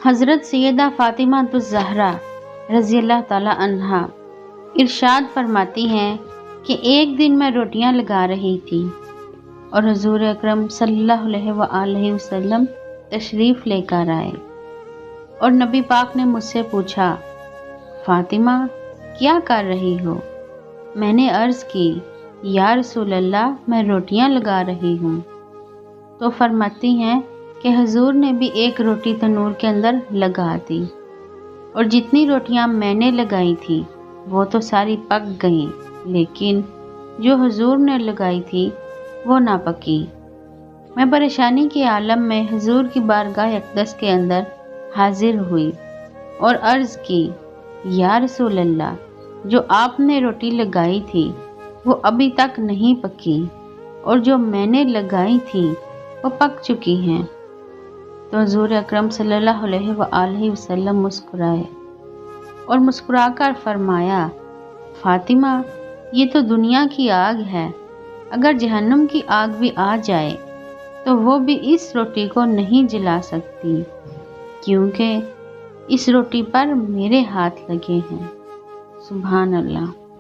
حضرت سیدہ فاطمہ الزہرا رضی اللہ تعالی عنہا ارشاد فرماتی ہیں کہ ایک دن میں روٹیاں لگا رہی تھی اور حضور اکرم صلی اللہ علیہ وآلہ وسلم تشریف لے کر آئے اور نبی پاک نے مجھ سے پوچھا، فاطمہ کیا کر رہی ہو؟ میں نے عرض کی، یا رسول اللہ میں روٹیاں لگا رہی ہوں۔ تو فرماتی ہیں کہ حضور نے بھی ایک روٹی تنور کے اندر لگا دی اور جتنی روٹیاں میں نے لگائی تھی وہ تو ساری پک گئیں، لیکن جو حضور نے لگائی تھی وہ نہ پکی۔ میں پریشانی کے عالم میں حضور کی بارگاہ اقدس کے اندر حاضر ہوئی اور عرض کی، یا رسول اللہ، جو آپ نے روٹی لگائی تھی وہ ابھی تک نہیں پکی اور جو میں نے لگائی تھی وہ پک چکی ہیں۔ تو حضور اکرم صلی اللہ علیہ وآلہ وسلم مسکرائے اور مسکرا کر فرمایا، فاطمہ یہ تو دنیا کی آگ ہے، اگر جہنم کی آگ بھی آ جائے تو وہ بھی اس روٹی کو نہیں جلا سکتی، کیونکہ اس روٹی پر میرے ہاتھ لگے ہیں۔ سبحان اللہ۔